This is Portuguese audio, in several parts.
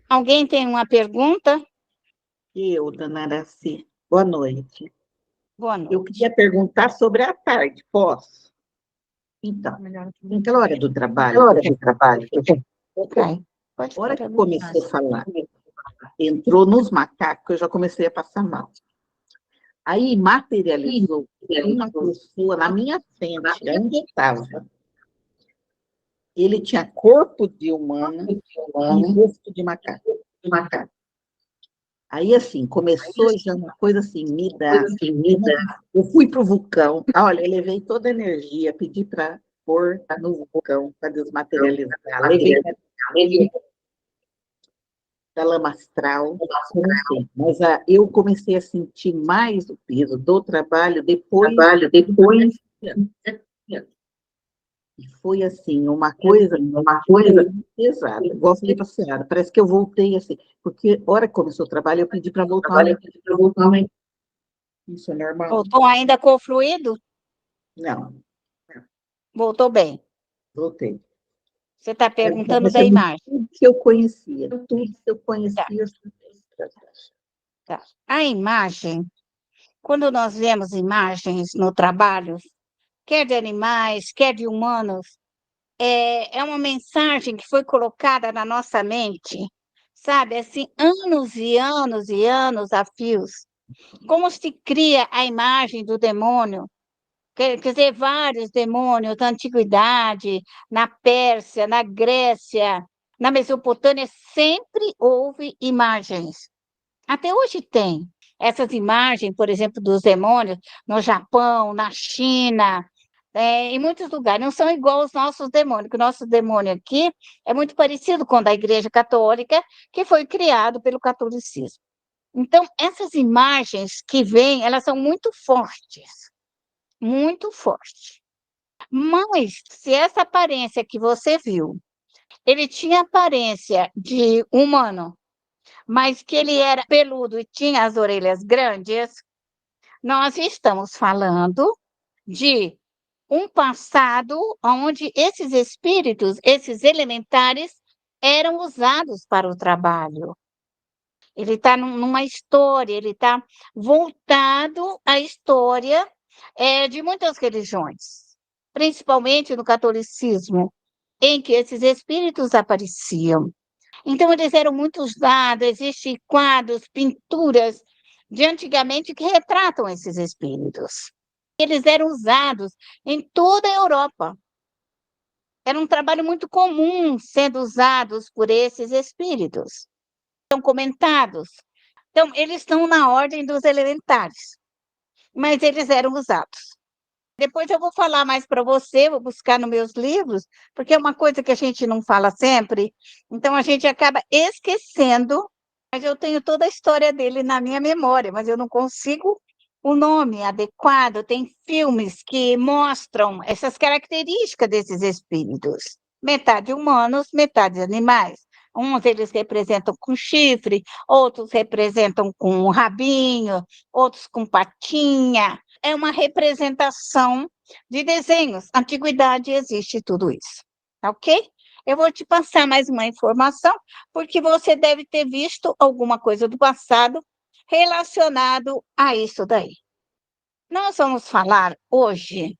Alguém tem uma pergunta? Eu, dona Araci, boa noite. Boa Eu noite. queria perguntar sobre a tarde, posso? Então, naquela hora do trabalho, Hora de trabalho. Ok. Pode a hora que perguntar. começou a falar, entrou nos macacos, eu já comecei a passar mal. Aí materializou uma pessoa na minha frente, ainda estava. Ele tinha corpo de humana e rosto de macaco. Aí, assim, começou já uma coisa assim, me dá. Eu fui para o vulcão, olha, eu levei toda a energia, pedi para pôr no vulcão, para desmaterializar. Levei da lama astral, comecei. Mas eu comecei a sentir mais o peso do trabalho depois de e foi assim, uma coisa pesada. Igual eu falei para a senhora, parece que eu voltei assim, porque a hora que começou o trabalho, eu pedi para voltar uma. Isso é normal? Voltou ainda com o fluido? Não, Voltou bem. voltei. Você está perguntando Mas da é imagem. tudo que eu conhecia, tudo que eu Tá, conhecia. tá. A imagem, quando nós vemos imagens no trabalho, quer de animais, quer de humanos, é uma mensagem que foi colocada na nossa mente, sabe? Assim, anos e anos e anos a fios. Como se cria a imagem do demônio? Quer dizer, vários demônios da antiguidade, na Pérsia, na Grécia, na Mesopotâmia, sempre houve imagens. Até hoje tem essas imagens, por exemplo, dos demônios no Japão, na China, em muitos lugares. Não são igual aos nossos demônios, que o nosso demônio aqui é muito parecido com o da Igreja Católica, que foi criado pelo catolicismo. Então, essas imagens que vêm, elas são muito fortes, muito fortes. Mas, se essa aparência que você viu, ele tinha aparência de humano, mas que ele era peludo e tinha as orelhas grandes, nós estamos falando de um passado onde esses espíritos, esses elementares, eram usados para o trabalho. Ele está numa história, ele está voltado à história de muitas religiões, principalmente no catolicismo, em que esses espíritos apareciam. Então, eles eram muito usados, existem quadros, pinturas de antigamente que retratam esses espíritos. Eles eram usados em toda a Europa. Era um trabalho muito comum sendo usados por esses espíritos. São comentados. Então, eles estão na ordem dos elementares, mas eles eram usados. Depois eu vou falar mais para você, vou buscar nos meus livros, porque é uma coisa que a gente não fala sempre, então a gente acaba esquecendo, mas eu tenho toda a história dele na minha memória, mas eu não consigo o nome adequado. Tem filmes que mostram essas características desses espíritos, metade humanos, metade animais. Uns eles representam com chifre, outros representam com um rabinho, outros com patinha, é uma representação de desenhos. Antiguidade existe tudo isso, tá ok? Eu vou te passar mais uma informação, porque você deve ter visto alguma coisa do passado relacionado a isso daí. Nós vamos falar hoje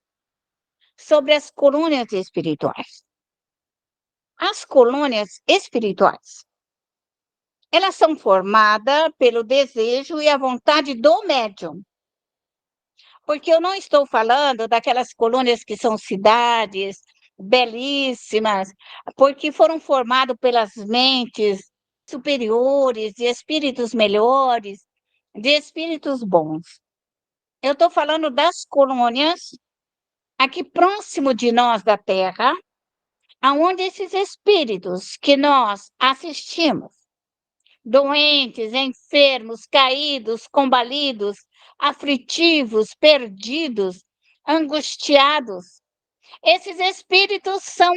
sobre as colônias espirituais. As colônias espirituais, elas são formadas pelo desejo e a vontade do médium. Porque eu não estou falando daquelas colônias que são cidades belíssimas, porque foram formadas pelas mentes superiores, de espíritos melhores, de espíritos bons. Eu estou falando das colônias aqui próximo de nós da Terra, aonde esses espíritos que nós assistimos, doentes, enfermos, caídos, combalidos, aflitivos, perdidos, angustiados. Esses espíritos são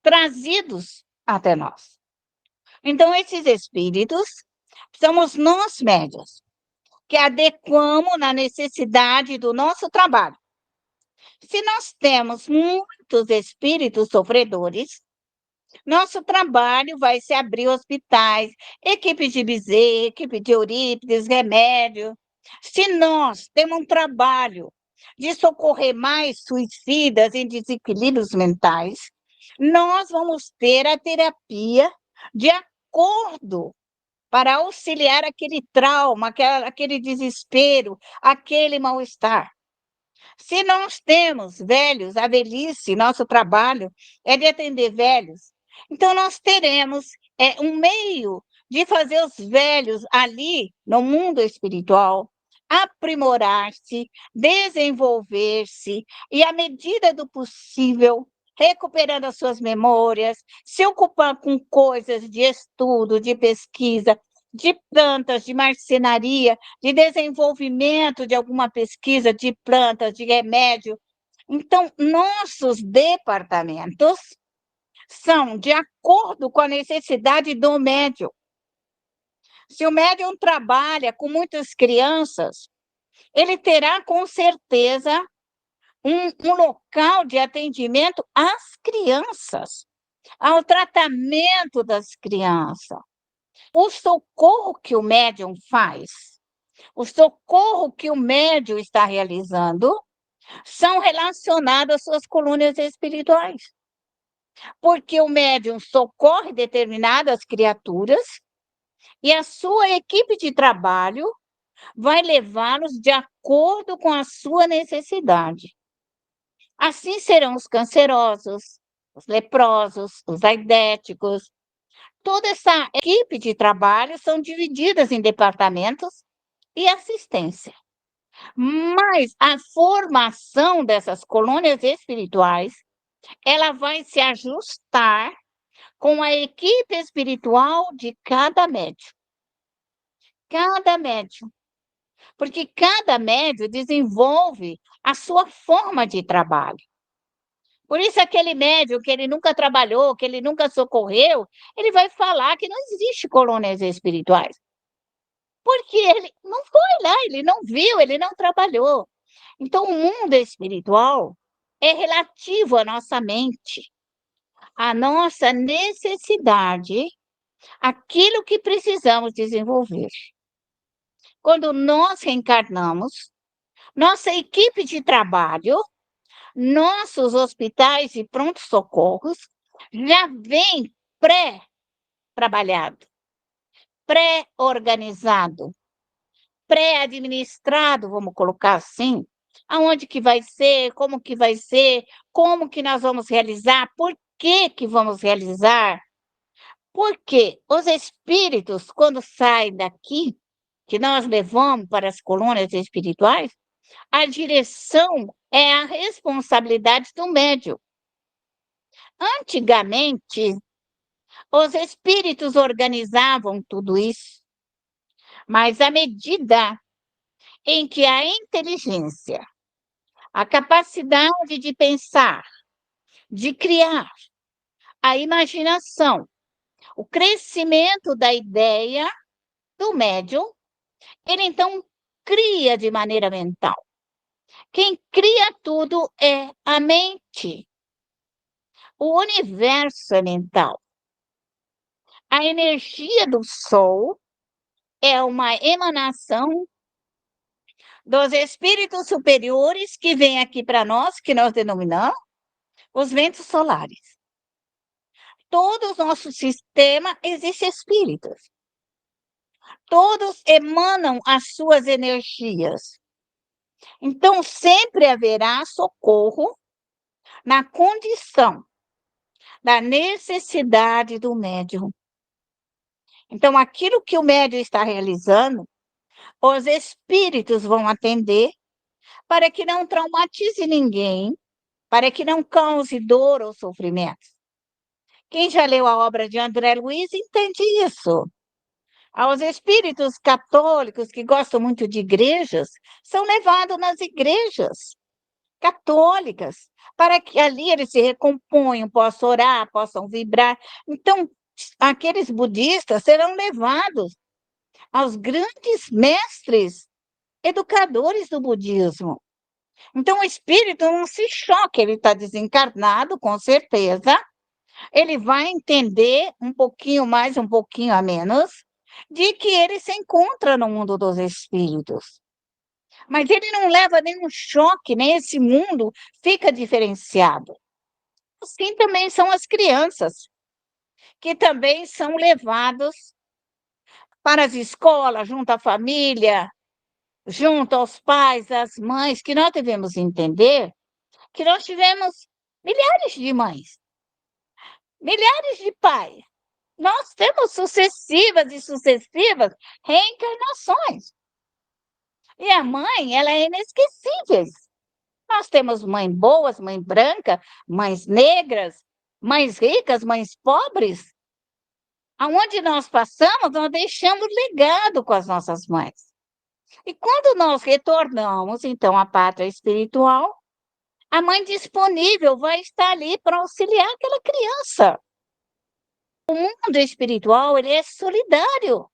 trazidos até nós. Então, esses espíritos somos nós médios, que adequamos na necessidade do nosso trabalho. Se nós temos muitos espíritos sofredores, Nosso trabalho vai se abrir hospitais, equipe de Bizet, equipe de Eurípides, remédio. Se nós temos um trabalho de socorrer mais suicidas em desequilíbrios mentais, nós vamos ter a terapia de acordo para auxiliar aquele trauma, aquele desespero, aquele mal-estar. Se nós temos velhos, a velhice, nosso trabalho é de atender velhos, então nós teremos um meio de fazer os velhos ali no mundo espiritual aprimorar-se, desenvolver-se e, à medida do possível, recuperando as suas memórias, se ocupar com coisas de estudo, de pesquisa, de plantas, de marcenaria, de desenvolvimento de alguma pesquisa de plantas, de remédio. Então, nossos departamentos são de acordo com a necessidade do médium. Se o médium trabalha com muitas crianças, ele terá com certeza um local de atendimento às crianças, ao tratamento das crianças. O socorro que o médium faz, o socorro que o médium está realizando, são relacionados às suas colunas espirituais. Porque o médium socorre determinadas criaturas e a sua equipe de trabalho vai levá-los de acordo com a sua necessidade. Assim serão os cancerosos, os leprosos, os aidéticos. Toda essa equipe de trabalho são divididas em departamentos e assistência. Mas a formação dessas colônias espirituais, ela vai se ajustar com a equipe espiritual de cada médium. Cada médium. Porque cada médium desenvolve a sua forma de trabalho. Por isso, aquele médium que ele nunca trabalhou, que ele nunca socorreu, ele vai falar que não existe colônias espirituais. Porque ele não foi lá, ele não viu, ele não trabalhou. Então, o mundo espiritual é relativo à nossa mente, à nossa necessidade, aquilo que precisamos desenvolver. Quando nós reencarnamos, nossa equipe de trabalho, nossos hospitais e pronto-socorros já vem pré-trabalhado, pré-organizado, pré-administrado, vamos colocar assim, aonde que vai ser, como que nós vamos realizar, por que vamos realizar. Porque os espíritos, quando saem daqui, que nós levamos para as colônias espirituais, a direção é a responsabilidade do médium. Antigamente, os espíritos organizavam tudo isso, mas à medida em que a inteligência, a capacidade de pensar, de criar, a imaginação, o crescimento da ideia do médium, ele então cria de maneira mental. Quem cria tudo é a mente. O universo é mental. A energia do Sol é uma emanação dos espíritos superiores que vêm aqui para nós, que nós denominamos os ventos solares. Todo o nosso sistema existe espíritos. Todos emanam as suas energias. Então, sempre haverá socorro na condição da necessidade do médium. Então, aquilo que o médium está realizando, os espíritos vão atender para que não traumatize ninguém, para que não cause dor ou sofrimento. Quem já leu a obra de André Luiz entende isso. Aos espíritos católicos que gostam muito de igrejas, são levados nas igrejas católicas, para que ali eles se recomponham, possam orar, possam vibrar. Então, aqueles budistas serão levados aos grandes mestres educadores do budismo. Então, o espírito não se choca, ele está desencarnado, com certeza, Ele vai entender um pouquinho mais, um pouquinho a menos, de que ele se encontra no mundo dos espíritos. Mas ele não leva nenhum choque, nem esse mundo fica diferenciado. Assim também são as crianças, que também são levados para as escolas, junto à família, junto aos pais, às mães, que nós devemos entender que nós tivemos milhares de mães, milhares de pais. Nós temos sucessivas e sucessivas reencarnações. E a mãe, ela é inesquecível. Nós temos mães boas, mãe branca, mães negras, mães ricas, mães pobres. Aonde nós passamos, nós deixamos legado com as nossas mães. E quando nós retornamos, então, à pátria espiritual, a mãe disponível vai estar ali para auxiliar aquela criança. O mundo espiritual, ele é solidário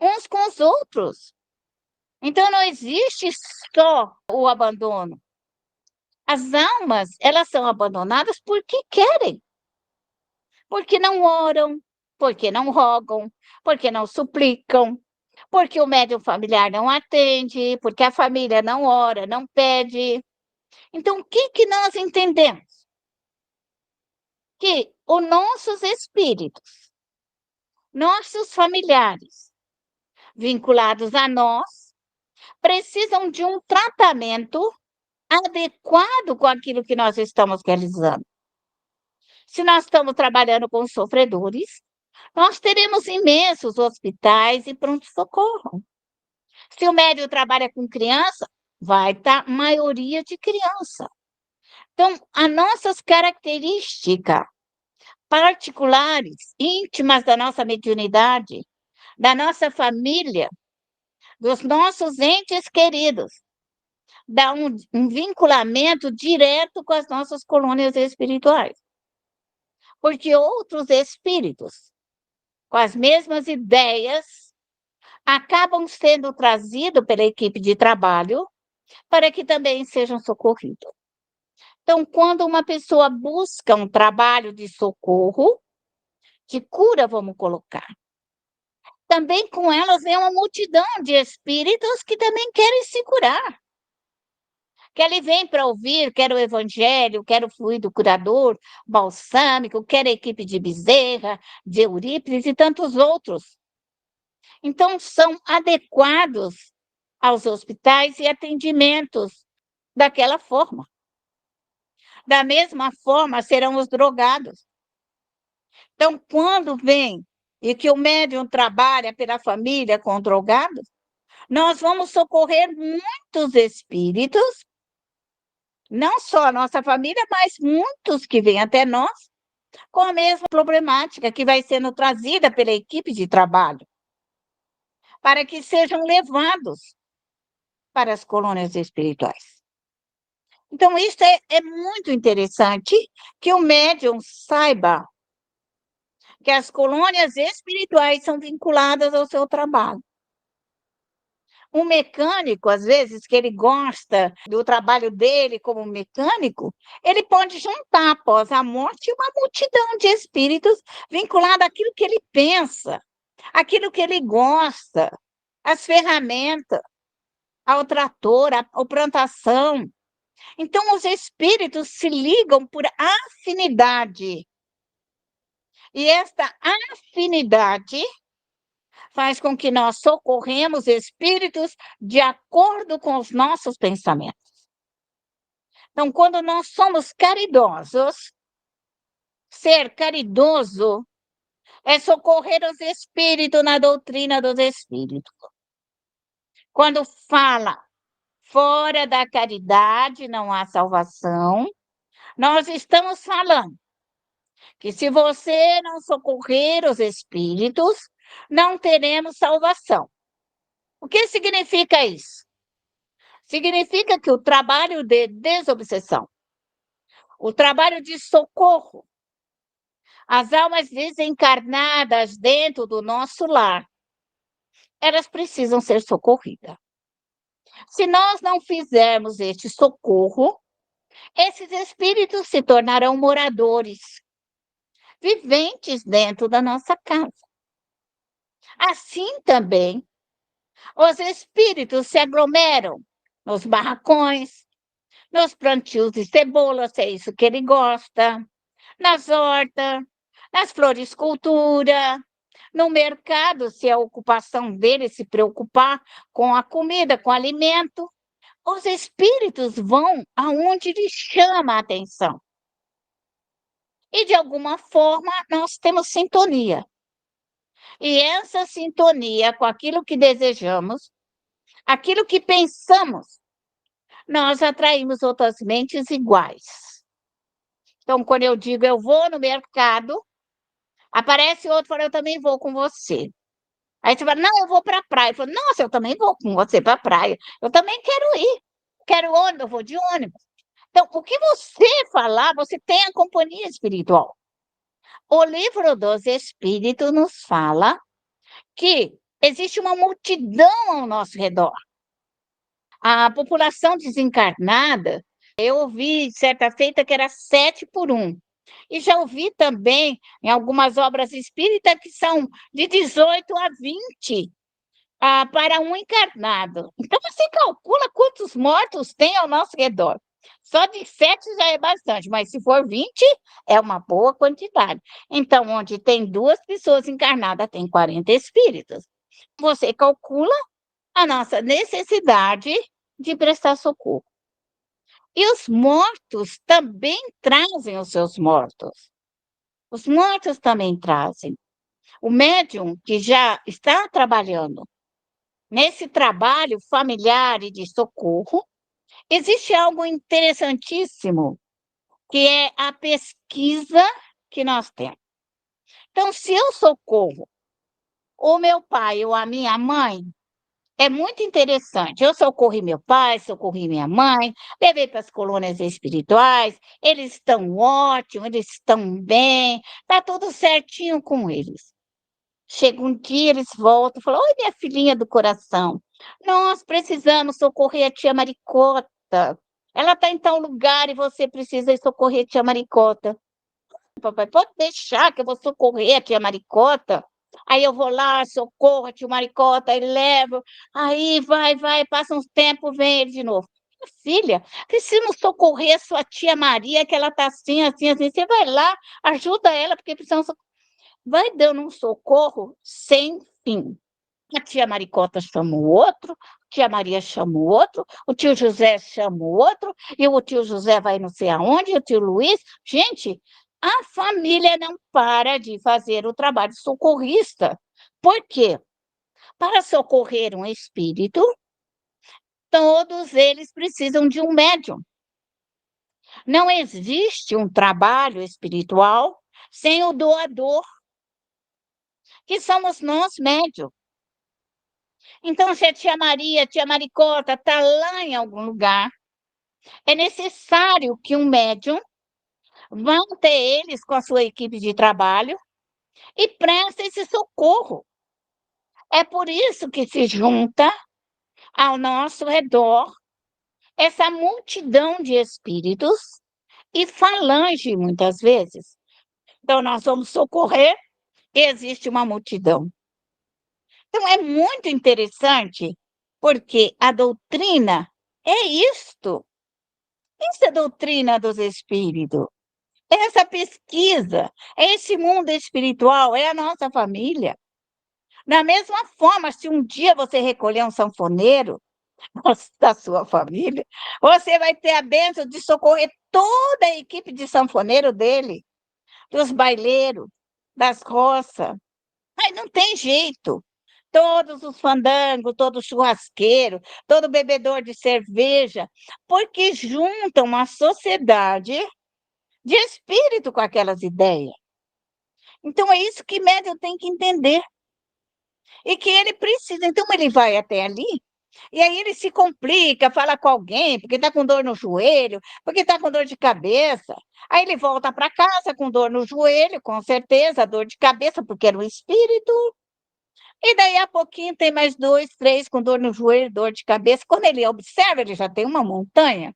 uns com os outros. Então, não existe só o abandono. As almas, elas são abandonadas porque querem, porque não oram, porque não rogam, porque não suplicam, porque o médium familiar não atende, porque a família não ora, não pede. Então, o que nós entendemos? Que os nossos espíritos, nossos familiares, vinculados a nós, precisam de um tratamento adequado com aquilo que nós estamos realizando. Se nós estamos trabalhando com sofredores, nós teremos imensos hospitais e pronto-socorro. Se o médium trabalha com criança, vai estar maioria de criança. Então, as nossas características particulares, íntimas da nossa mediunidade, da nossa família, dos nossos entes queridos, dá um vinculamento direto com as nossas colônias espirituais. Porque outros espíritos, com as mesmas ideias, acabam sendo trazidos pela equipe de trabalho para que também sejam socorridos. Então, quando uma pessoa busca um trabalho de socorro, de cura, vamos colocar, também com elas vem uma multidão de espíritos que também querem se curar. Que ele vem para ouvir, quer o evangelho, quer o fluido curador, balsâmico, quer a equipe de Bezerra, de Eurípides e tantos outros. Então, são adequados aos hospitais e atendimentos daquela forma. Da mesma forma, serão os drogados. Então, quando vem e que o médium trabalha pela família com drogados, nós vamos socorrer muitos espíritos, não só a nossa família, mas muitos que vêm até nós com a mesma problemática que vai sendo trazida pela equipe de trabalho, para que sejam levados para as colônias espirituais. Então, isso é muito interessante que o médium saiba que as colônias espirituais são vinculadas ao seu trabalho. Um mecânico, às vezes, que ele gosta do trabalho dele como mecânico, ele pode juntar, após a morte, uma multidão de espíritos vinculados àquilo que ele pensa, àquilo que ele gosta, às ferramentas, ao trator, à plantação. Então, os espíritos se ligam por afinidade. E esta afinidade faz com que nós socorremos espíritos de acordo com os nossos pensamentos. Então, quando nós somos caridosos, ser caridoso é socorrer os espíritos na doutrina dos espíritos. Quando fala fora da caridade não há salvação, nós estamos falando que se você não socorrer os espíritos, não teremos salvação. O que significa isso? Significa que o trabalho de desobsessão, o trabalho de socorro, as almas desencarnadas dentro do nosso lar, elas precisam ser socorridas. Se nós não fizermos este socorro, esses espíritos se tornarão moradores viventes dentro da nossa casa. Assim também, os espíritos se aglomeram nos barracões, nos plantios de cebola, se é isso que ele gosta, nas hortas, nas floricultura, no mercado, se é a ocupação dele se preocupar com a comida, com o alimento. Os espíritos vão aonde lhes chama a atenção. E, de alguma forma, nós temos sintonia. E essa sintonia com aquilo que desejamos, aquilo que pensamos, nós atraímos outras mentes iguais. Então, quando eu digo eu vou no mercado, aparece outro e fala, eu também vou com você. Aí você fala, não, eu vou para a praia. Eu falo, nossa, eu também vou com você para a praia. Eu também quero ir. Quero ônibus, eu vou de ônibus. Então, o que você falar, você tem a companhia espiritual. O livro dos Espíritos nos fala que existe uma multidão ao nosso redor. A população desencarnada, eu ouvi certa feita que era 7 por 1. E já ouvi também em algumas obras espíritas que são de 18 a 20 para um encarnado. Então, você calcula quantos mortos tem ao nosso redor. Só de 7 já é bastante, mas se for 20, é uma boa quantidade. Então, onde tem 2 pessoas encarnadas, tem 40 espíritos. Você calcula a nossa necessidade de prestar socorro. E os mortos também trazem os seus mortos. Os mortos também trazem. O médium que já está trabalhando nesse trabalho familiar e de socorro, existe algo interessantíssimo, que é a pesquisa que nós temos. Então, se eu socorro o meu pai ou a minha mãe, é muito interessante. Eu socorri meu pai, socorri minha mãe, levei para as colônias espirituais, eles estão ótimos, eles estão bem, está tudo certinho com eles. Chega um dia, eles voltam e falam, oi, minha filhinha do coração, nós precisamos socorrer a tia Maricota. Ela está em tal lugar e você precisa ir socorrer a tia Maricota. Papai, pode deixar que eu vou socorrer a tia Maricota? Aí eu vou lá, socorro a tia Maricota, e levo, aí vai, passa uns tempos, vem ele de novo. Filha, precisamos socorrer a sua tia Maria, que ela está assim, assim, assim. Você vai lá, ajuda ela, porque precisamos socorrer. Vai dando um socorro sem fim. A tia Maricota chama o outro, a tia Maria chama o outro, o tio José chama o outro, e o tio José vai não sei aonde, o tio Luiz. Gente, a família não para de fazer o trabalho socorrista. Por quê? Para socorrer um espírito, todos eles precisam de um médium. Não existe um trabalho espiritual sem o doador, que somos nós médiums. Então, se a tia Maria, a tia Maricota está lá em algum lugar, é necessário que um médium vá até eles com a sua equipe de trabalho e preste esse socorro. É por isso que se junta ao nosso redor essa multidão de espíritos e falange, muitas vezes. Então, nós vamos socorrer e existe uma multidão. Então, é muito interessante, porque a doutrina é isto. Isso é doutrina dos espíritos. Essa pesquisa, esse mundo espiritual é a nossa família. Da mesma forma, se um dia você recolher um sanfoneiro da sua família, você vai ter a bênção de socorrer toda a equipe de sanfoneiro dele, dos baileiros, das roças. Mas não tem jeito. Todos os fandangos, todo churrasqueiro, todo bebedor de cerveja, porque juntam uma sociedade de espírito com aquelas ideias. Então, é isso que médium tem que entender. E que ele precisa. Então, ele vai até ali, e aí ele se complica, fala com alguém, porque está com dor no joelho, porque está com dor de cabeça. Aí ele volta para casa com dor no joelho, com certeza, dor de cabeça, porque era o espírito. E daí a pouquinho tem mais 2, 3 com dor no joelho, dor de cabeça. Quando ele observa, ele já tem uma montanha.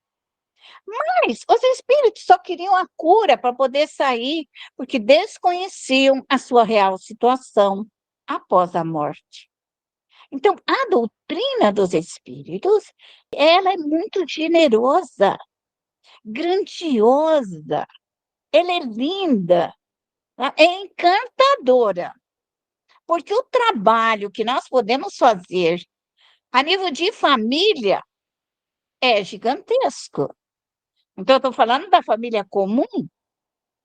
Mas os espíritos só queriam a cura para poder sair, porque desconheciam a sua real situação após a morte. Então, a doutrina dos espíritos, ela é muito generosa, grandiosa, ela é linda, é encantadora, porque o trabalho que nós podemos fazer a nível de família é gigantesco. Então, eu estou falando da família comum,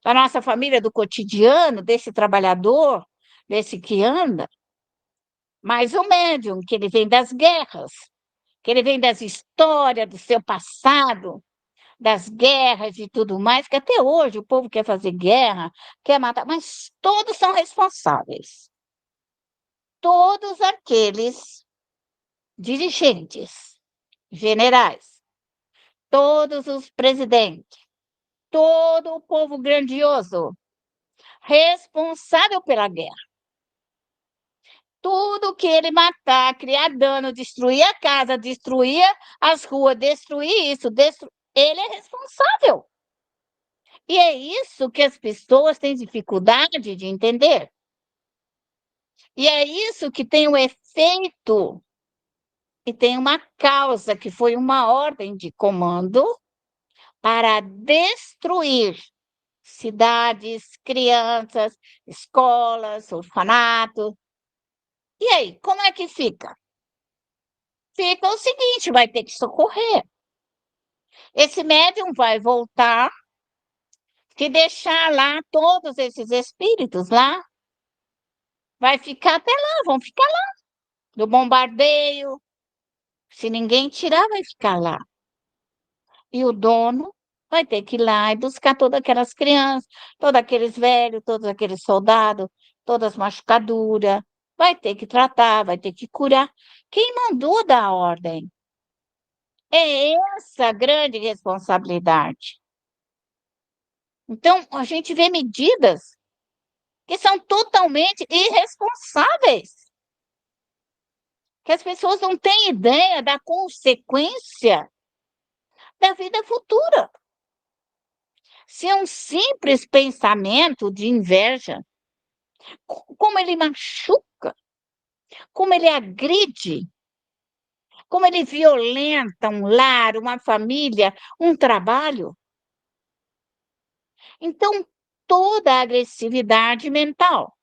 da nossa família do cotidiano, desse trabalhador, desse que anda, mas o médium, que ele vem das guerras, que ele vem das histórias do seu passado, das guerras e tudo mais, que até hoje o povo quer fazer guerra, quer matar, mas todos são responsáveis. Todos aqueles dirigentes, generais, todos os presidentes, todo o povo grandioso, responsável pela guerra. Tudo que ele matar, criar dano, destruir a casa, destruir as ruas, destruir isso, ele é responsável. E é isso que as pessoas têm dificuldade de entender. E é isso que tem um efeito e tem uma causa, que foi uma ordem de comando para destruir cidades, crianças, escolas, orfanatos. E aí, como é que fica? Fica o seguinte, vai ter que socorrer. Esse médium vai voltar, se deixar lá todos esses espíritos lá, vai ficar até lá, vão ficar lá, do bombardeio. Se ninguém tirar, vai ficar lá. E o dono vai ter que ir lá e buscar todas aquelas crianças, todos aqueles velhos, todos aqueles soldados, todas as machucaduras. Vai ter que tratar, vai ter que curar. Quem mandou dar a ordem? É essa a grande responsabilidade. Então, a gente vê medidas que são totalmente irresponsáveis, que as pessoas não têm ideia da consequência da vida futura. Se é um simples pensamento de inveja, como ele machuca, como ele agride, como ele violenta um lar, uma família, um trabalho. Então, toda a agressividade mental,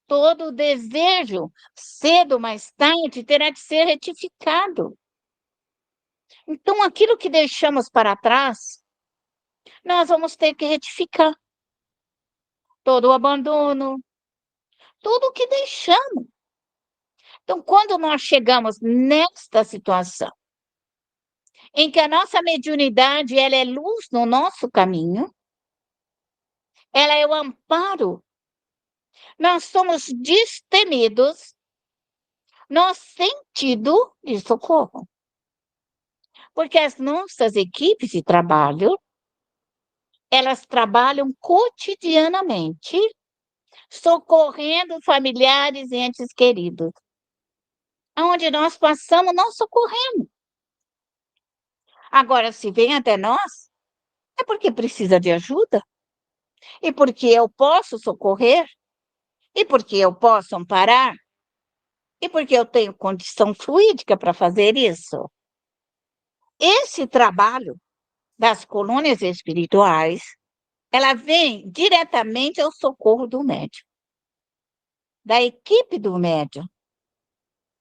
todo o desejo, cedo ou mais tarde, terá que ser retificado. Então, aquilo que deixamos para trás, nós vamos ter que retificar. Todo o abandono, tudo o que deixamos. Então, quando nós chegamos nesta situação, em que a nossa mediunidade ela é luz no nosso caminho, ela é o amparo, nós somos destemidos no sentido de socorro. Porque as nossas equipes de trabalho, elas trabalham cotidianamente, socorrendo familiares e entes queridos. Onde nós passamos, nós socorremos. Agora, se vem até nós, é porque precisa de ajuda, e porque eu posso socorrer, e porque eu posso amparar, e porque eu tenho condição fluídica para fazer isso. Esse trabalho das colônias espirituais, ela vem diretamente ao socorro do médium, da equipe do médium.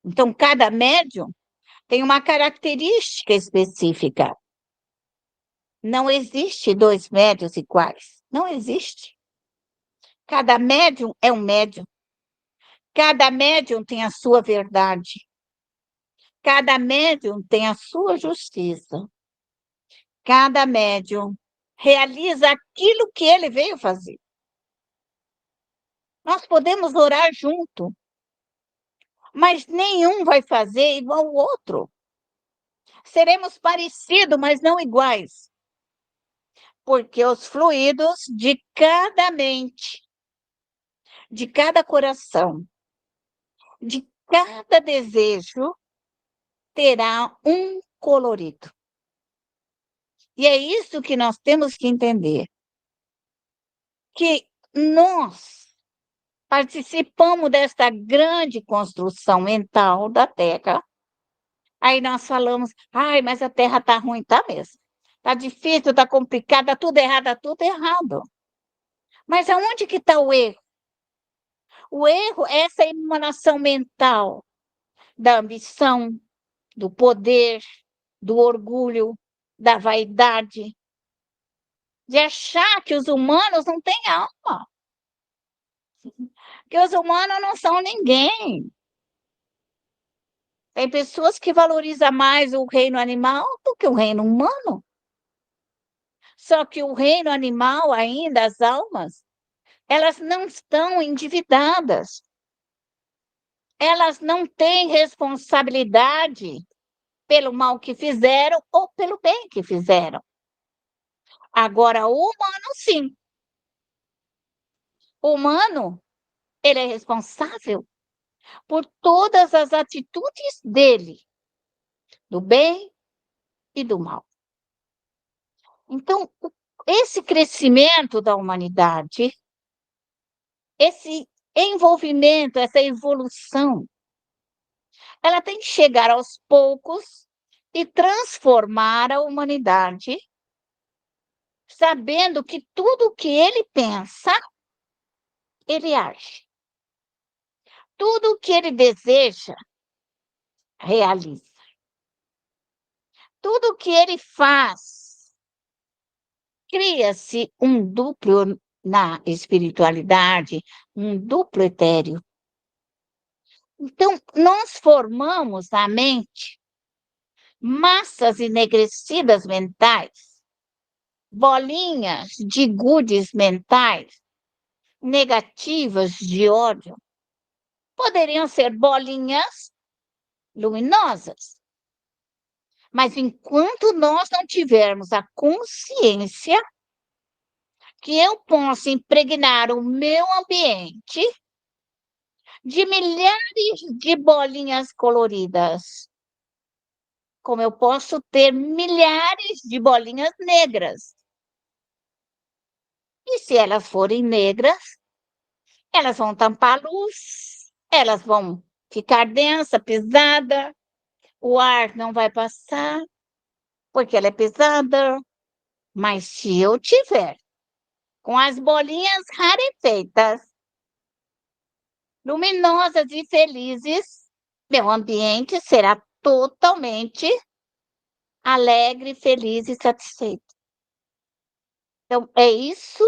Então, cada médium tem uma característica específica. Não existe dois médiuns iguais. Não existe. Cada médium é um médium. Cada médium tem a sua verdade. Cada médium tem a sua justiça. Cada médium realiza aquilo que ele veio fazer. Nós podemos orar junto, mas nenhum vai fazer igual ao outro. Seremos parecidos, mas não iguais. Porque os fluidos de cada mente, de cada coração, de cada desejo, terá um colorido. E é isso que nós temos que entender, que nós participamos desta grande construção mental da Terra. Aí nós falamos, ai, mas a Terra está ruim, tá mesmo. Está difícil, está complicado, está tudo errado, está tudo errado. Mas aonde que está o erro? O erro é essa emanação mental da ambição, do poder, do orgulho, da vaidade, de achar que os humanos não têm alma, que os humanos não são ninguém. Tem pessoas que valorizam mais o reino animal do que o reino humano. Só que o reino animal, ainda, as almas, elas não estão endividadas. Elas não têm responsabilidade pelo mal que fizeram ou pelo bem que fizeram. Agora, o humano, sim. O humano, ele é responsável por todas as atitudes dele, do bem e do mal. Então, esse crescimento da humanidade, esse envolvimento, essa evolução, ela tem que chegar aos poucos e transformar a humanidade, sabendo que tudo que ele pensa, ele age. Tudo que ele deseja, realiza. Tudo que ele faz, cria-se um duplo na espiritualidade, um duplo etéreo. Então, nós formamos na mente massas enegrecidas mentais, bolinhas de gudes mentais, negativas de ódio. Poderiam ser bolinhas luminosas. Mas enquanto nós não tivermos a consciência que eu posso impregnar o meu ambiente de milhares de bolinhas coloridas, como eu posso ter milhares de bolinhas negras. E se elas forem negras, elas vão tampar a luz, elas vão ficar densa, pesada, o ar não vai passar, porque ela é pesada. Mas se eu tiver com as bolinhas rarefeitas, luminosas e felizes, meu ambiente será totalmente alegre, feliz e satisfeito. Então, é isso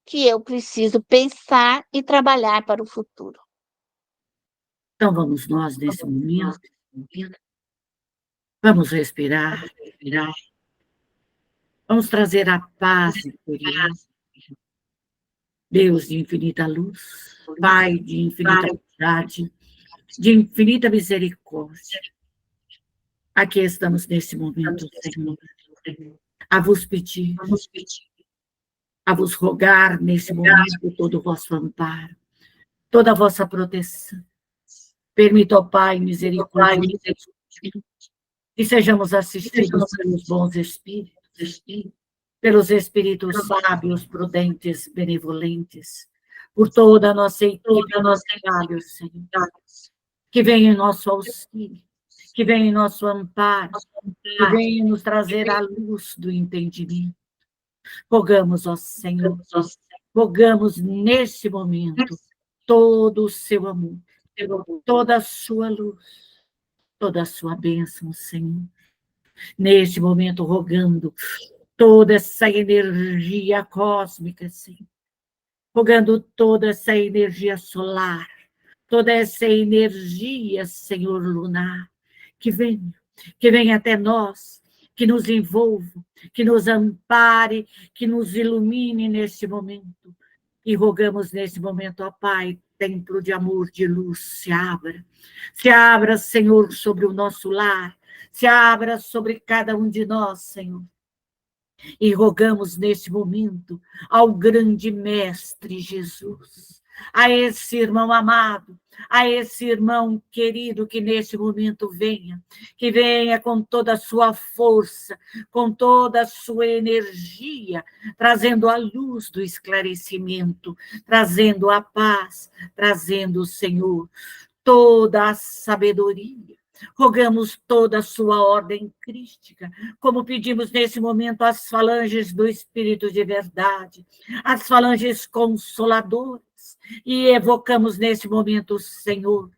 que eu preciso pensar e trabalhar para o futuro. Então, vamos nós, nesse momento, vamos respirar, vamos trazer a paz interior. Deus de infinita luz, Pai de infinita bondade, de infinita misericórdia. Aqui estamos nesse momento, Senhor, a vos pedir, a vos rogar nesse momento todo o vosso amparo, toda a vossa proteção. Permita, ó Pai, misericórdia, que sejamos assistidos pelos bons espíritos, pelos espíritos sábios, prudentes, benevolentes, por toda a nossa equipe, nosso trabalho, Senhor, que venha em nosso auxílio, que venha em nosso amparo, que venha nos trazer a luz do entendimento. Rogamos, ó Senhor, rogamos nesse momento todo o seu amor, toda a sua luz, toda a sua bênção, Senhor. Neste momento, rogando toda essa energia cósmica, Senhor. Rogando toda essa energia solar, toda essa energia, Senhor, lunar, que venha até nós, que nos envolva, que nos ampare, que nos ilumine neste momento. E rogamos nesse momento, ó Pai, templo de amor, de luz, se abra, Senhor, sobre o nosso lar, se abra sobre cada um de nós, Senhor. E rogamos neste momento ao grande Mestre Jesus, a esse irmão amado, a esse irmão querido que neste momento venha, que venha com toda a sua força, com toda a sua energia, trazendo a luz do esclarecimento, trazendo a paz, trazendo, Senhor, toda a sabedoria. Rogamos toda a sua ordem crística, como pedimos nesse momento às falanges do Espírito de verdade, às falanges consoladoras, e evocamos nesse momento, Senhor,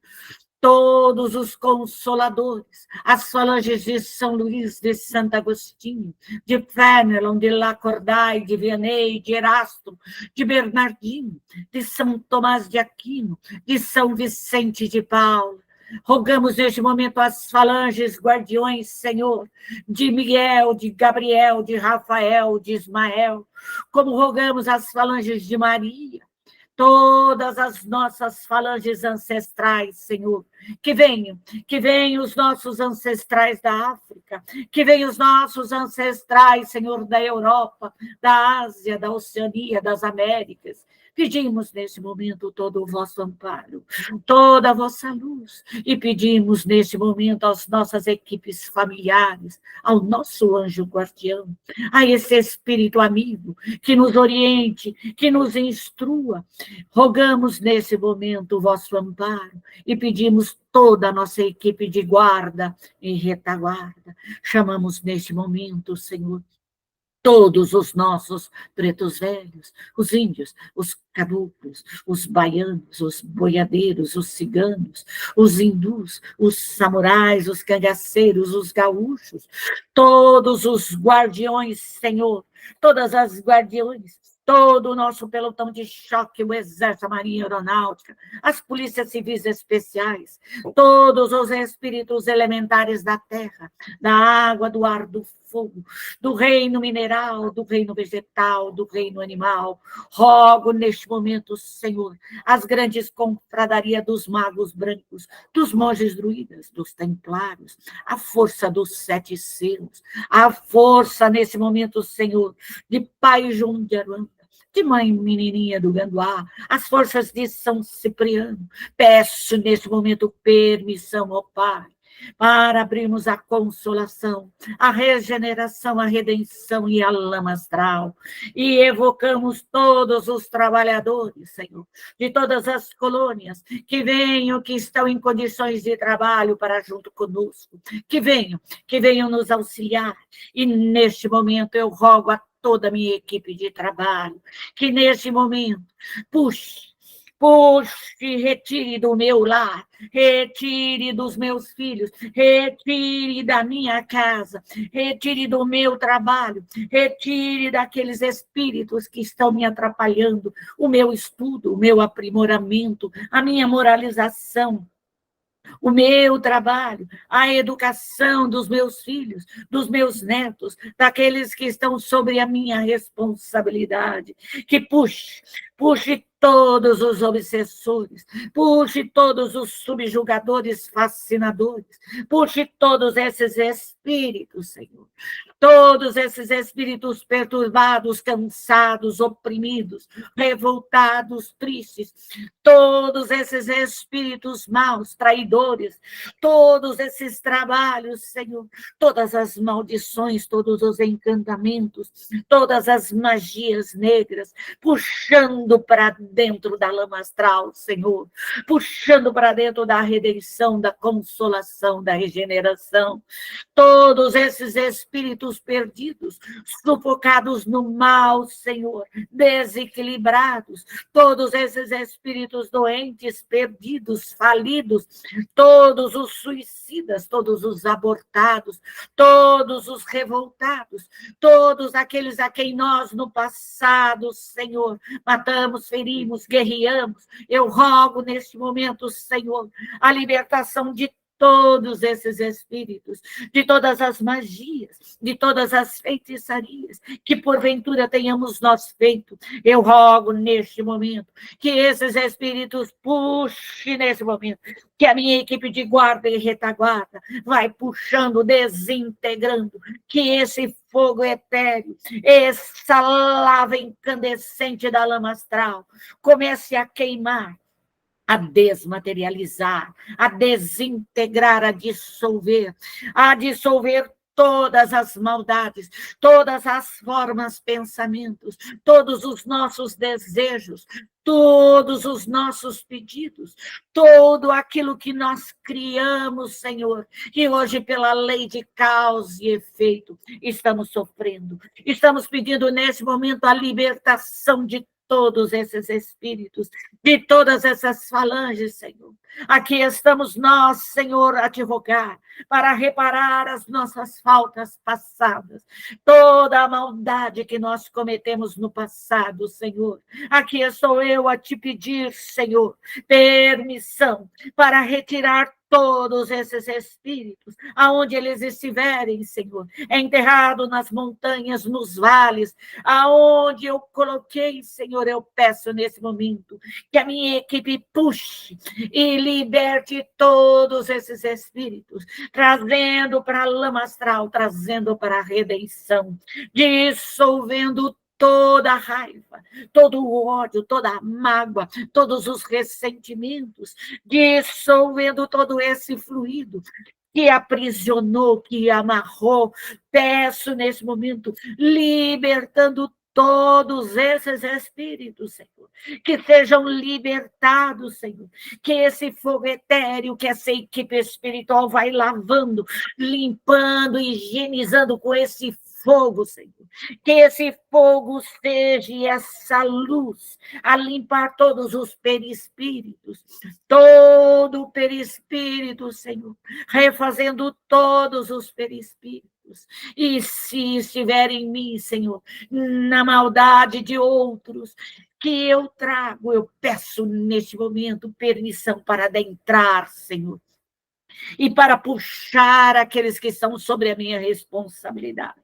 todos os consoladores, as falanges de São Luís, de Santo Agostinho, de Fenelon, de Lacordaire, de Vianney, de Erasto, de Bernardino, de São Tomás de Aquino, de São Vicente de Paulo. Rogamos neste momento as falanges guardiões, Senhor, de Miguel, de Gabriel, de Rafael, de Ismael, como rogamos as falanges de Maria, todas as nossas falanges ancestrais, Senhor, que venham os nossos ancestrais da África, que venham os nossos ancestrais, Senhor, da Europa, da Ásia, da Oceania, das Américas. Pedimos neste momento todo o vosso amparo, toda a vossa luz, e pedimos neste momento às nossas equipes familiares, ao nosso anjo guardião, a esse espírito amigo que nos oriente, que nos instrua. Rogamos nesse momento o vosso amparo e pedimos toda a nossa equipe de guarda e retaguarda. Chamamos neste momento, Senhor, todos os nossos pretos velhos, os índios, os caboclos, os baianos, os boiadeiros, os ciganos, os hindus, os samurais, os cangaceiros, os gaúchos, todos os guardiões, Senhor, todas as guardiões, todo o nosso pelotão de choque, o Exército, a Marinha Aeronáutica, as polícias civis especiais, todos os espíritos elementares da terra, da água, do ar, do fogo, do reino mineral, do reino vegetal, do reino animal. Rogo neste momento, Senhor, as grandes confradarias dos magos brancos, dos monges druidas, dos templários, a força dos 7 selos, a força nesse momento, Senhor, de Pai João de Aruanda, de Mãe Menininha do Ganduá, as forças de São Cipriano. Peço neste momento permissão, ó Pai, para abrirmos a consolação, a regeneração, a redenção e a lama astral. E evocamos todos os trabalhadores, Senhor, de todas as colônias, que venham, que estão em condições de trabalho para junto conosco, que venham nos auxiliar. E neste momento eu rogo a toda a minha equipe de trabalho, que neste momento puxe, retire do meu lar, retire dos meus filhos, retire da minha casa, retire do meu trabalho, retire daqueles espíritos que estão me atrapalhando, o meu estudo, o meu aprimoramento, a minha moralização, o meu trabalho, a educação dos meus filhos, dos meus netos, daqueles que estão sobre a minha responsabilidade, que puxe todos os obsessores, puxe todos os subjugadores fascinadores, puxe todos esses espíritos, Senhor, todos esses espíritos perturbados, cansados, oprimidos, revoltados, tristes, todos esses espíritos maus, traidores, todos esses trabalhos, Senhor, todas as maldições, todos os encantamentos, todas as magias negras, puxando para dentro da lama astral, Senhor, puxando para dentro da redenção, da consolação, da regeneração, todos esses espíritos perdidos, sufocados no mal, Senhor, desequilibrados, todos esses espíritos doentes, perdidos, falidos, todos os suicidas, todos os abortados, todos os revoltados, todos aqueles a quem nós no passado, Senhor, matamos, ferimos, guerreamos. Eu rogo neste momento, Senhor, a libertação de todos esses espíritos, de todas as magias, de todas as feitiçarias que porventura tenhamos nós feito. Eu rogo neste momento que esses espíritos puxem nesse momento, que a minha equipe de guarda e retaguarda vai puxando, desintegrando, que esse fogo etéreo, essa lava incandescente da lama astral, comece a queimar, a desmaterializar, a desintegrar, a dissolver todas as maldades, todas as formas, pensamentos, todos os nossos desejos, todos os nossos pedidos, tudo aquilo que nós criamos, Senhor, e hoje, pela lei de causa e efeito, estamos sofrendo. Estamos pedindo, nesse momento, a libertação de todos esses espíritos, de todas essas falanges, Senhor. Aqui estamos nós, Senhor, a advogar, para reparar as nossas faltas passadas, toda a maldade que nós cometemos no passado, Senhor. Aqui estou eu a te pedir, Senhor, permissão para retirar todos esses espíritos, aonde eles estiverem, Senhor, enterrado nas montanhas, nos vales, aonde eu coloquei, Senhor, eu peço nesse momento que a minha equipe puxe e liberte todos esses espíritos, trazendo para a lama astral, trazendo para a redenção, dissolvendo toda a raiva, todo o ódio, toda a mágoa, todos os ressentimentos, dissolvendo todo esse fluido que aprisionou, que amarrou. Peço nesse momento, libertando todos esses espíritos, Senhor, que sejam libertados, Senhor, que esse fogo etéreo, que essa equipe espiritual vai lavando, limpando, higienizando com esse fogo, Senhor, que esse fogo seja essa luz a limpar todos os perispíritos, todo o perispírito, Senhor, refazendo todos os perispíritos. E se estiver em mim, Senhor, na maldade de outros que eu trago, eu peço neste momento permissão para adentrar, Senhor, e para puxar aqueles que estão sobre a minha responsabilidade,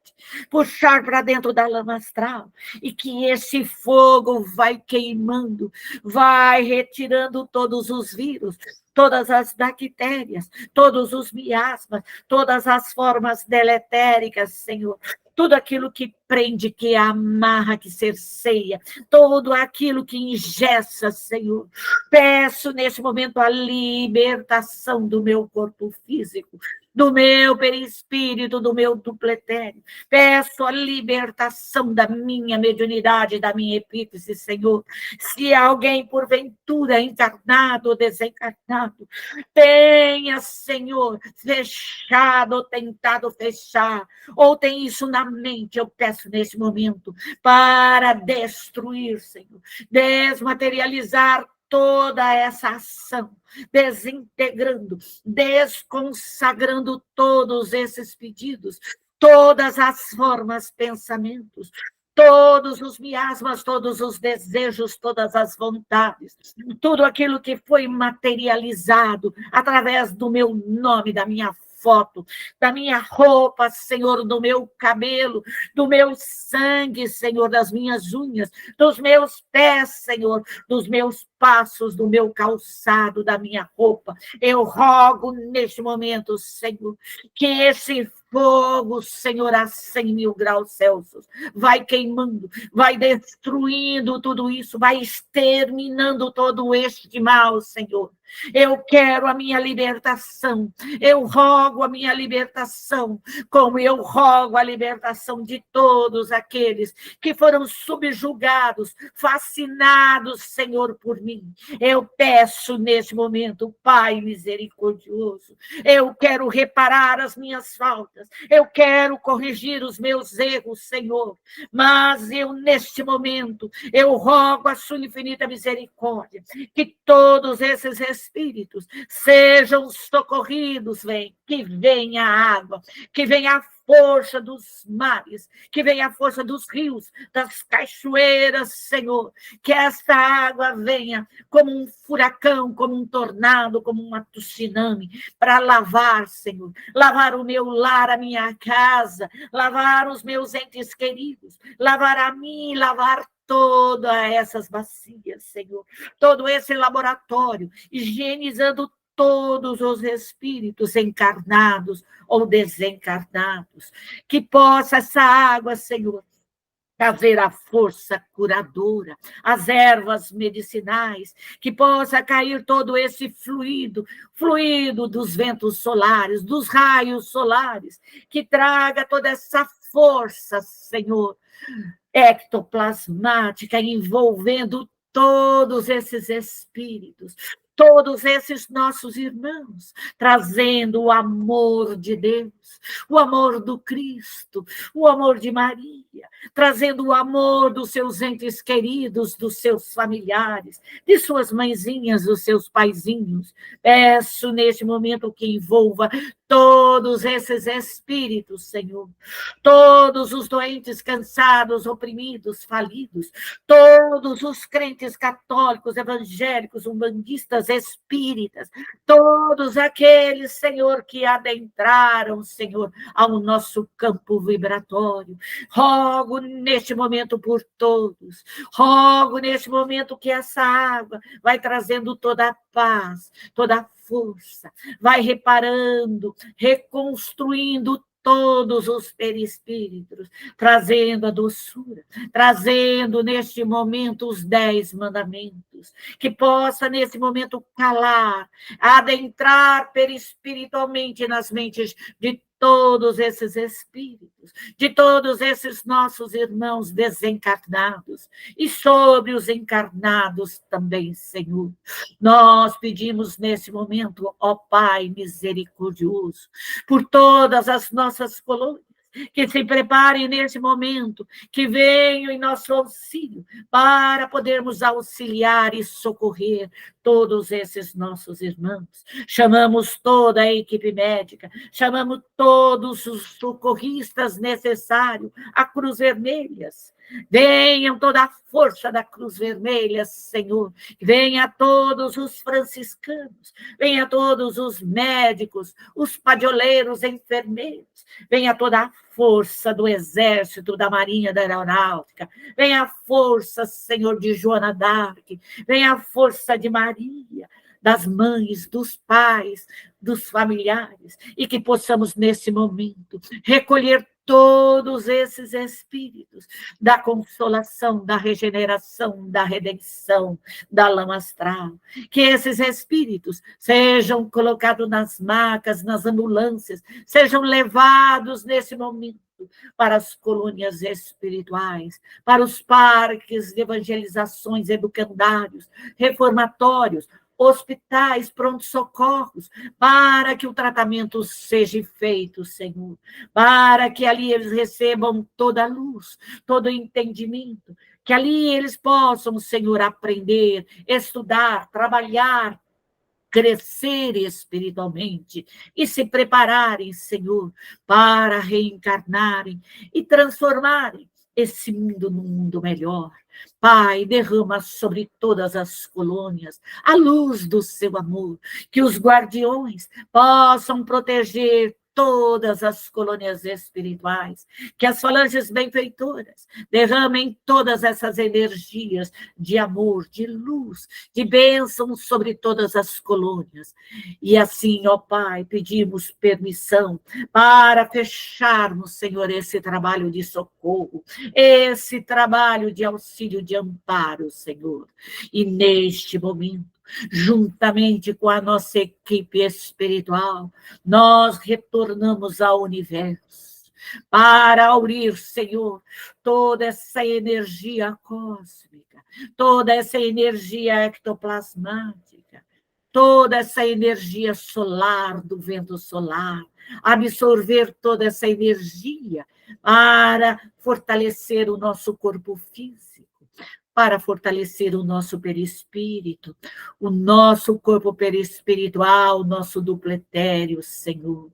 puxar para dentro da lama astral, e que esse fogo vai queimando, vai retirando todos os vírus, todas as bactérias, todos os miasmas, todas as formas deletéricas, Senhor, tudo aquilo que prende, que amarra, que cerceia, tudo aquilo que engessa, Senhor. Peço nesse momento a libertação do meu corpo físico, do meu perispírito, do meu duplo etéreo. Peço a libertação da minha mediunidade, da minha epífise, Senhor. Se alguém, porventura, encarnado ou desencarnado, tenha, Senhor, fechado ou tentado fechar, ou tem isso na mente, eu peço nesse momento para destruir, Senhor, desmaterializar toda essa ação, desintegrando, desconsagrando todos esses pedidos, todas as formas, pensamentos, todos os miasmas, todos os desejos, todas as vontades, tudo aquilo que foi materializado através do meu nome, da minha foto, da minha roupa, Senhor, do meu cabelo, do meu sangue, Senhor, das minhas unhas, dos meus pés, Senhor, dos meus passos, do meu calçado, da minha roupa. Eu rogo neste momento, Senhor, que esse fogo, Senhor, a 100 mil graus Celsius, vai queimando, vai destruindo tudo isso, vai exterminando todo este mal, Senhor. Eu quero a minha libertação, eu rogo a minha libertação, como eu rogo a libertação de todos aqueles que foram subjugados, fascinados, Senhor, por mim. Eu peço neste momento, Pai misericordioso, eu quero reparar as minhas faltas, eu quero corrigir os meus erros, Senhor, mas eu, neste momento, eu rogo a sua infinita misericórdia, que todos esses espíritos sejam socorridos, que venha a água, que venha a força dos mares, que venha a força dos rios, das cachoeiras, Senhor, que esta água venha como um furacão, como um tornado, como um tsunami, para lavar, Senhor, lavar o meu lar, a minha casa, lavar os meus entes queridos, lavar a mim, lavar todas essas bacias, Senhor, todo esse laboratório, higienizando todos os espíritos encarnados ou desencarnados, que possa essa água, Senhor, trazer a força curadora, as ervas medicinais, que possa cair todo esse fluido dos ventos solares, dos raios solares, que traga toda essa força, Senhor, ectoplasmática, envolvendo todos esses espíritos, todos esses nossos irmãos, trazendo o amor de Deus, o amor do Cristo, o amor de Maria, trazendo o amor dos seus entes queridos, dos seus familiares, de suas mãezinhas, dos seus paizinhos. Peço neste momento que envolva todos esses espíritos, Senhor, todos os doentes, cansados, oprimidos, falidos, todos os crentes católicos, evangélicos, umbandistas, espíritas, todos aqueles, Senhor, que adentraram, Senhor, ao nosso campo vibratório. Rogo neste momento por todos, rogo neste momento que essa água vai trazendo toda a paz, toda a força, vai reparando, reconstruindo todos os perispíritos, trazendo a doçura, trazendo neste momento os 10 mandamentos, que possa nesse momento calar, adentrar perispiritualmente nas mentes de todos esses espíritos, de todos esses nossos irmãos desencarnados, e sobre os encarnados também, Senhor. Nós pedimos nesse momento, ó Pai misericordioso, por todas as nossas colônias, que se preparem nesse momento, que venham em nosso auxílio, para podermos auxiliar e socorrer todos esses nossos irmãos. Chamamos toda a equipe médica, chamamos todos os socorristas necessários, a Cruz Vermelhas. Venham toda a força da Cruz Vermelha, Senhor. Venha todos os franciscanos, venha todos os médicos, os padioleiros, enfermeiros, venha toda a força do Exército, da Marinha, da Aeronáutica, venha a força, Senhor, de Joana d'Arc, venha a força de Maria, das mães, dos pais, dos familiares, e que possamos, nesse momento, recolher todos esses espíritos da consolação, da regeneração, da redenção, da lama astral. Que esses espíritos sejam colocados nas macas, nas ambulâncias, sejam levados nesse momento para as colônias espirituais, para os parques de evangelizações, educandários, reformatórios, hospitais, pronto-socorros, para que o tratamento seja feito, Senhor, para que ali eles recebam toda a luz, todo o entendimento, que ali eles possam, Senhor, aprender, estudar, trabalhar, crescer espiritualmente e se prepararem, Senhor, para reencarnarem e transformarem esse mundo num mundo melhor. Pai, derrama sobre todas as colônias a luz do seu amor, que os guardiões possam proteger todas as colônias espirituais, que as falanges benfeitoras derramem todas essas energias de amor, de luz, de bênção sobre todas as colônias. E assim, ó Pai, pedimos permissão para fecharmos, Senhor, esse trabalho de socorro, esse trabalho de auxílio, de amparo, Senhor. E neste momento, juntamente com a nossa equipe espiritual, nós retornamos ao universo para aurir, Senhor, toda essa energia cósmica, toda essa energia ectoplasmática, toda essa energia solar, do vento solar, absorver toda essa energia para fortalecer o nosso corpo físico, para fortalecer o nosso perispírito, o nosso corpo perispiritual, o nosso duplo etéreo, Senhor.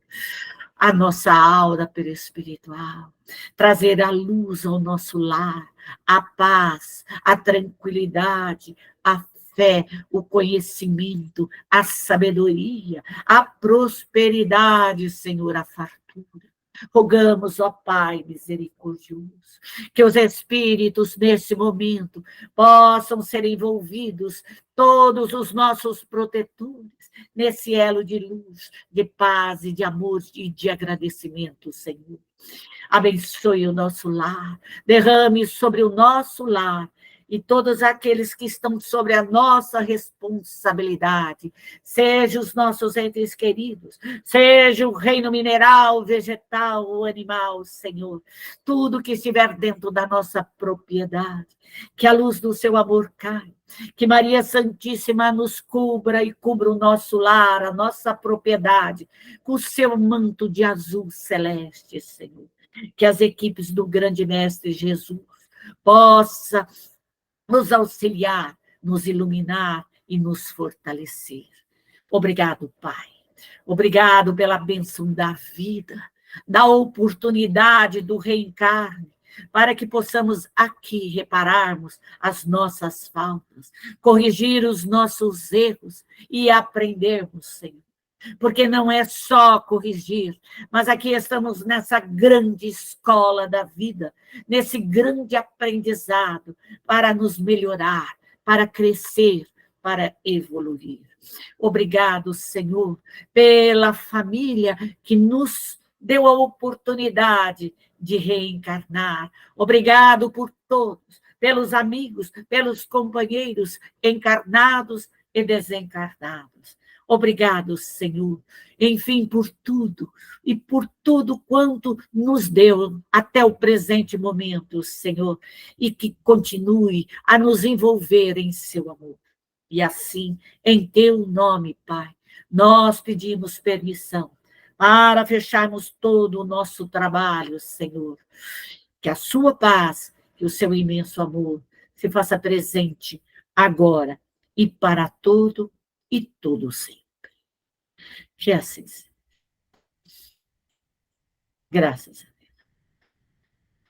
a nossa aura perispiritual, trazer a luz ao nosso lar, a paz, a tranquilidade, a fé, o conhecimento, a sabedoria, a prosperidade, Senhor, a fartura. Rogamos, ó Pai misericordioso, que os espíritos, nesse momento, possam ser envolvidos, todos os nossos protetores, nesse elo de luz, de paz e de amor e de agradecimento, Senhor. Abençoe o nosso lar, derrame sobre o nosso lar e todos aqueles que estão sobre a nossa responsabilidade, seja os nossos entes queridos, seja o reino mineral, vegetal ou animal, Senhor, tudo que estiver dentro da nossa propriedade, que a luz do seu amor caia, que Maria Santíssima nos cubra e cubra o nosso lar, a nossa propriedade, com o seu manto de azul celeste, Senhor. Que as equipes do grande mestre Jesus possam nos auxiliar, nos iluminar e nos fortalecer. Obrigado, Pai. Obrigado pela bênção da vida, da oportunidade do reencarne, para que possamos aqui repararmos as nossas faltas, corrigir os nossos erros e aprendermos, Senhor. Porque não é só corrigir, mas aqui estamos nessa grande escola da vida, nesse grande aprendizado para nos melhorar, para crescer, para evoluir. Obrigado, Senhor, pela família que nos deu a oportunidade de reencarnar. Obrigado por todos, pelos amigos, pelos companheiros encarnados e desencarnados. Obrigado, Senhor, enfim, por tudo, e por tudo quanto nos deu até o presente momento, Senhor, e que continue a nos envolver em seu amor. E assim, em teu nome, Pai, nós pedimos permissão para fecharmos todo o nosso trabalho, Senhor. Que a sua paz, que o seu imenso amor se faça presente agora e para todo e todo sempre. Que assim seja. Graças a Deus.